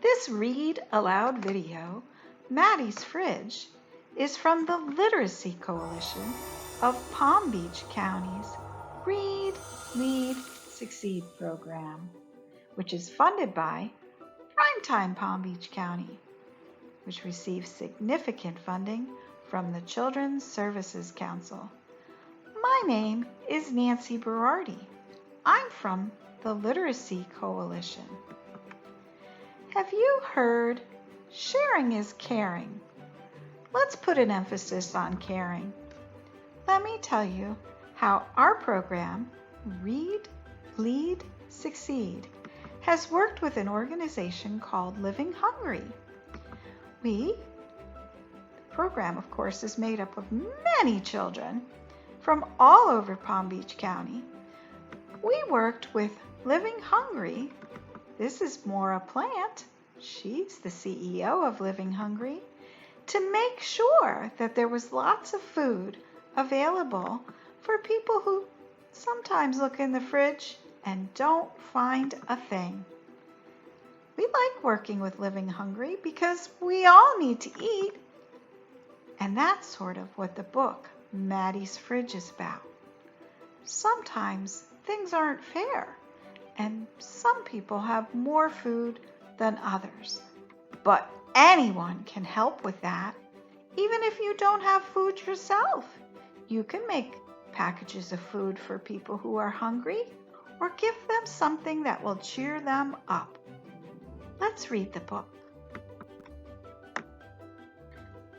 This Read Aloud video, Maddi's Fridge, is from the Literacy Coalition of Palm Beach County's Read, Lead, Succeed program, which is funded by Primetime Palm Beach County, which receives significant funding from the Children's Services Council. My name is Nancy Berardi. I'm from the Literacy Coalition. Have you heard sharing is caring? Let's put an emphasis on caring. Let me tell you how our program, Read, Lead, Succeed, has worked with an organization called Living Hungry. The program, of course, is made up of many children from all over Palm Beach County. We worked with Living Hungry. This is Maura Plant. She's the CEO of Living Hungry, to make sure that there was lots of food available for people who sometimes look in the fridge and don't find a thing. We like working with Living Hungry because we all need to eat. And that's sort of what the book Maddi's Fridge is about. Sometimes things aren't fair, and some people have more food than others. But anyone can help with that. Even if you don't have food yourself, you can make packages of food for people who are hungry or give them something that will cheer them up. Let's read the book.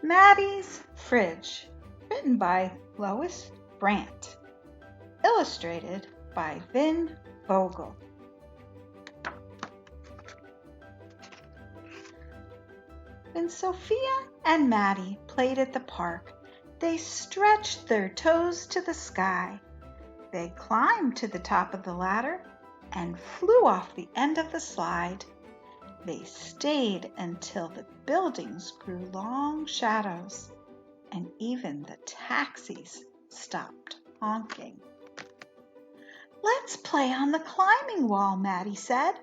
Maddi's Fridge, written by Lois Brandt, illustrated by Vin Vogel. When Sophia and Maddi played at the park, they stretched their toes to the sky. They climbed to the top of the ladder and flew off the end of the slide. They stayed until the buildings grew long shadows, and even the taxis stopped honking. "Let's play on the climbing wall," Maddi said.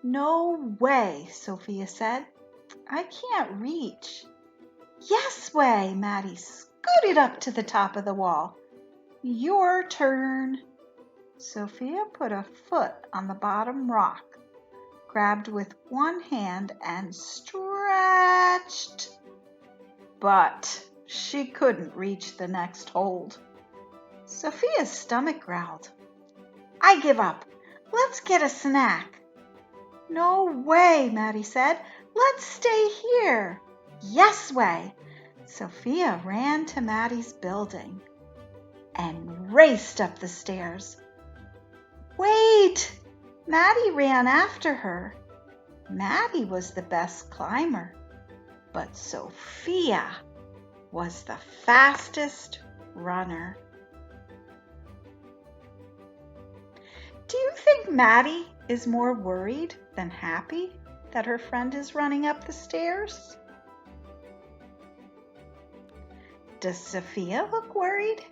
"No way," Sophia said. "I can't reach." "Yes way," Maddi scooted up to the top of the wall. "Your turn." Sophia put a foot on the bottom rock, grabbed with one hand and stretched. But she couldn't reach the next hold. Sophia's stomach growled. "I give up. Let's get a snack." "No way," Maddi said. "Let's stay here." "Yes way." Sophia ran to Maddi's building and raced up the stairs. "Wait!" Maddi ran after her. Maddi was the best climber, but Sophia was the fastest runner. Do you think Maddi is more worried than happy that her friend is running up the stairs? Does Sophia look worried?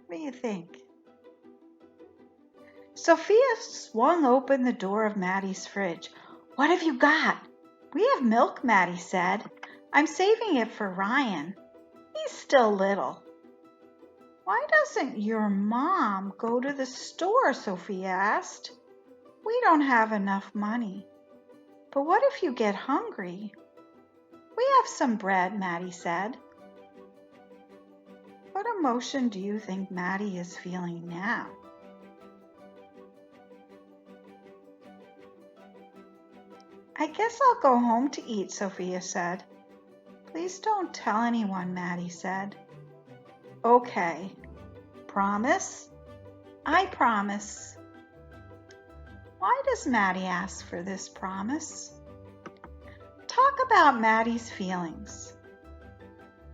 What do you think? Sophia swung open the door of Maddi's fridge. "What have you got?" "We have milk," Maddi said. "I'm saving it for Ryan. He's still little." "Why doesn't your mom go to the store?" Sophia asked. "We don't have enough money." "But what if you get hungry?" "We have some bread," Maddi said. What emotion do you think Maddi is feeling now? "I guess I'll go home to eat," Sophia said. "Please don't tell anyone," Maddi said. "Okay. Promise?" "I promise." Why does Maddi ask for this promise? Talk about Maddi's feelings.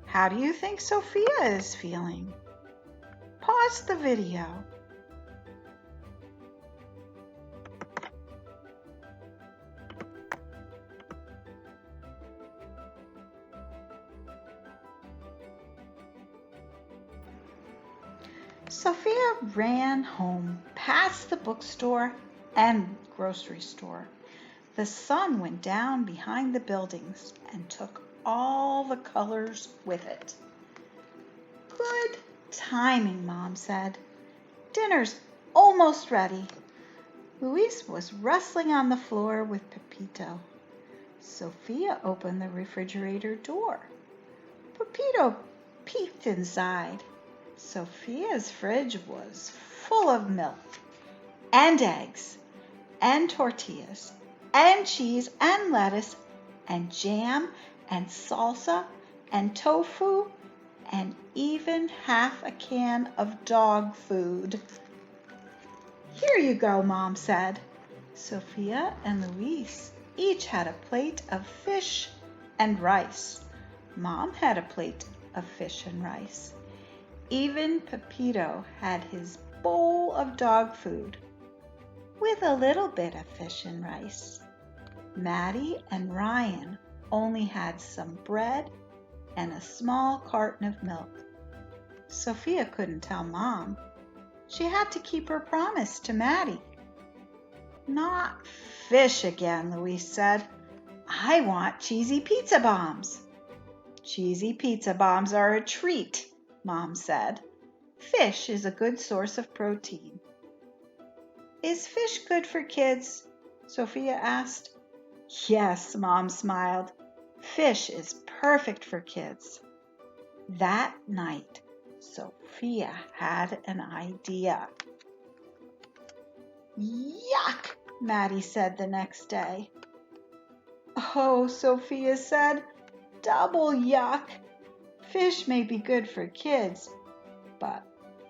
How do you think Sophia is feeling? Pause the video. Sophia ran home, past the bookstore and grocery store. The sun went down behind the buildings and took all the colors with it. Good timing, Mom said. Dinner's almost ready. Luis was rustling on the floor with Pepito. Sophia opened the refrigerator door. Pepito peeked inside. Sophia's fridge was full of milk and eggs and tortillas and cheese and lettuce and jam and salsa and tofu and even half a can of dog food. Here you go, Mom said. Sophia and Luis each had a plate of fish and rice. Mom had a plate of fish and rice. Even Pepito had his bowl of dog food with a little bit of fish and rice. Maddi and Ryan only had some bread and a small carton of milk. Sophia couldn't tell Mom. She had to keep her promise to Maddi. Not fish again, Luis said. I want cheesy pizza bombs. Cheesy pizza bombs are a treat, Mom said. Fish is a good source of protein. Is fish good for kids? Sophia asked. Yes, Mom smiled. Fish is perfect for kids. That night, Sophia had an idea. Yuck, Maddi said the next day. Oh, Sophia said, double yuck. Fish may be good for kids, but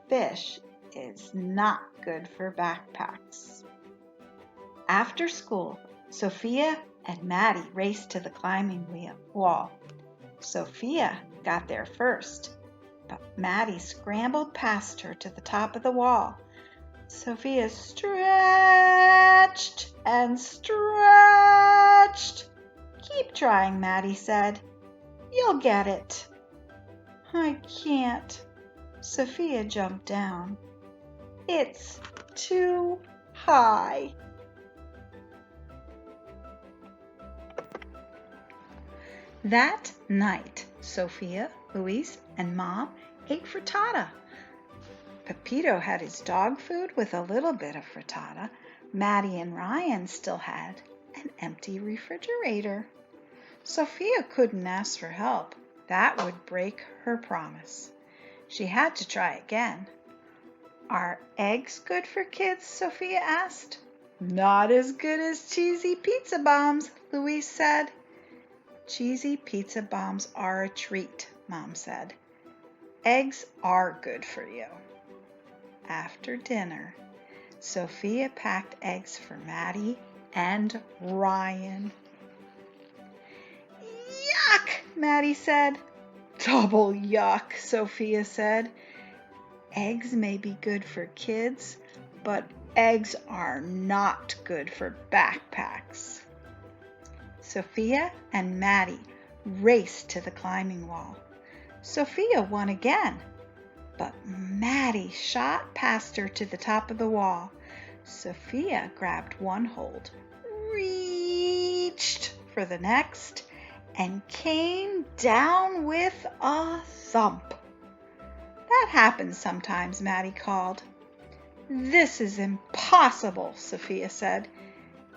fish is not good for backpacks. After school, Sophia and Maddi raced to the climbing wall. Sophia got there first, but Maddi scrambled past her to the top of the wall. Sophia stretched and stretched. Keep trying, Maddi said. You'll get it. I can't. Sophia jumped down. It's too high. That night, Sophia, Luis, and Mom ate frittata. Pepito had his dog food with a little bit of frittata. Maddi and Ryan still had an empty refrigerator. Sophia couldn't ask for help. That would break her promise. She had to try again. Are eggs good for kids? Sophia asked. Not as good as cheesy pizza bombs, Luis said. Cheesy pizza bombs are a treat, Mom said. Eggs are good for you. After dinner, Sophia packed eggs for Maddi and Ryan. Yuck, Maddi said. Double yuck, Sophia said. Eggs may be good for kids, but eggs are not good for backpacks. Sophia and Maddi raced to the climbing wall. Sophia won again, but Maddi shot past her to the top of the wall. Sophia grabbed one hold, reached for the next, and came down with a thump. That happens sometimes, Maddi called. This is impossible, Sophia said.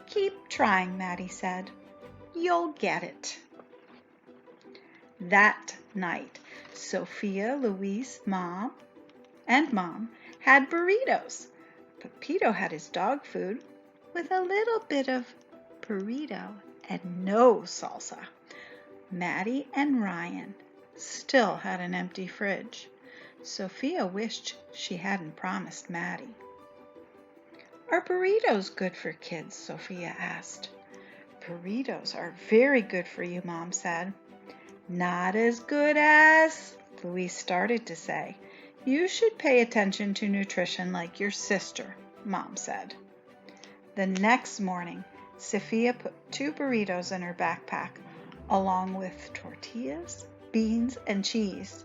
Keep trying, Maddi said. You'll get it. That night, Sophia, Luis, Mom had burritos. Pepito had his dog food with a little bit of burrito and no salsa. Maddi and Ryan still had an empty fridge. Sophia wished she hadn't promised Maddi. Are burritos good for kids? Sophia asked. Burritos are very good for you, Mom said. Not as good as, Luis started to say. You should pay attention to nutrition like your sister, Mom said. The next morning, Sophia put 2 burritos in her backpack, along with tortillas, beans, and cheese,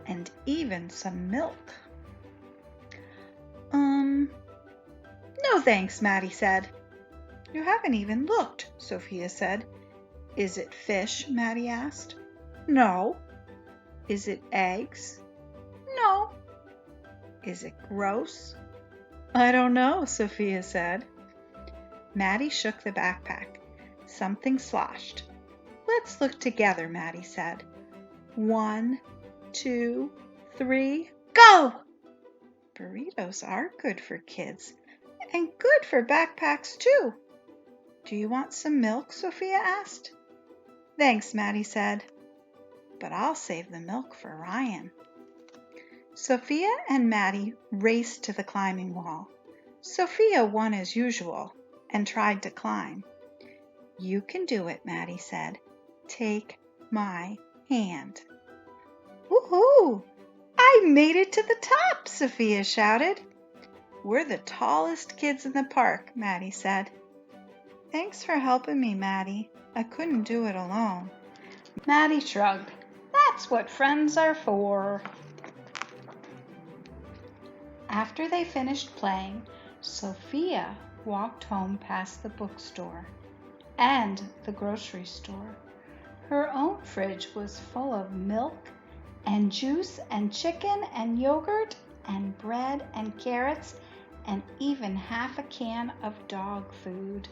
and even some milk. thanks, Maddi said. You haven't even looked, Sophia said. Is it fish? Maddi asked. No. Is it eggs? No. Is it gross? I don't know, Sophia said. Maddi shook the backpack. Something sloshed. Let's look together, Maddi said. 1, 2, 3, go! Burritos are good for kids, and good for backpacks too. Do you want some milk? Sophia asked. Thanks, Maddi said, but I'll save the milk for Ryan. Sophia and Maddi raced to the climbing wall. Sophia won as usual and tried to climb. You can do it, Maddi said. Take my hand. Woohoo! I made it to the top, Sophia shouted. We're the tallest kids in the park, Maddi said. Thanks for helping me, Maddi. I couldn't do it alone. Maddi shrugged. That's what friends are for. After they finished playing, Sophia walked home past the bookstore and the grocery store. Her own fridge was full of milk and juice and chicken and yogurt and bread and carrots and even half a can of dog food.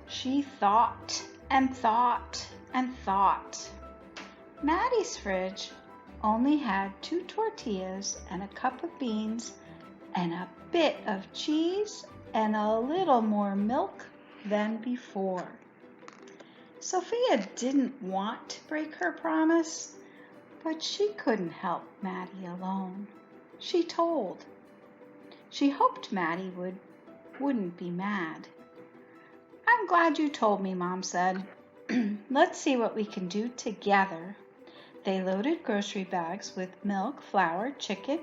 She thought and thought and thought. Maddi's fridge only had 2 tortillas and a cup of beans and a bit of cheese and a little more milk than before. Sophia didn't want to break her promise, but she couldn't help Maddi alone. She told. She hoped Maddi wouldn't be mad. I'm glad you told me, Mom said. Let's see what we can do together. They loaded grocery bags with milk, flour, chicken,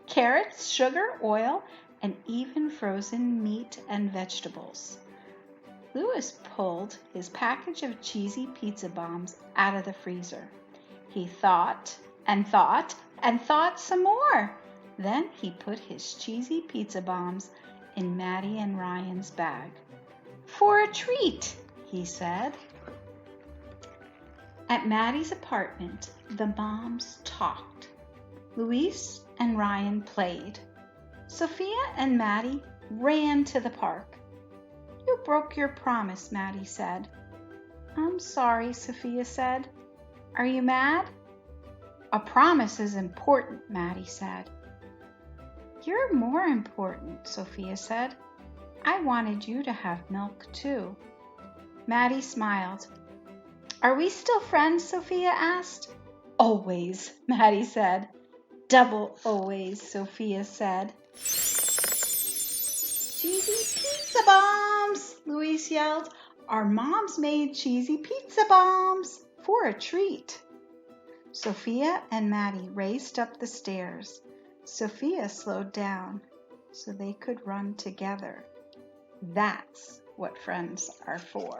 carrots, sugar, oil, and even frozen meat and vegetables. Louis pulled his package of cheesy pizza bombs out of the freezer. He thought and thought and thought some more. Then he put his cheesy pizza bombs in Maddi and Ryan's bag. For a treat, he said. At Maddi's apartment, the moms talked. Louise and Ryan played. Sophia and Maddi ran to the park. You broke your promise, Maddi said. I'm sorry, Sophia said. Are you mad? A promise is important, Maddi said. You're more important, Sophia said. I wanted you to have milk too. Maddi smiled. Are we still friends? Sophia asked. Always, Maddi said. Double always, Sophia said. Cheesy pizza bombs, Louise yelled. Our moms made cheesy pizza bombs for a treat. Sophia and Maddi raced up the stairs. Sophia slowed down so they could run together. That's what friends are for.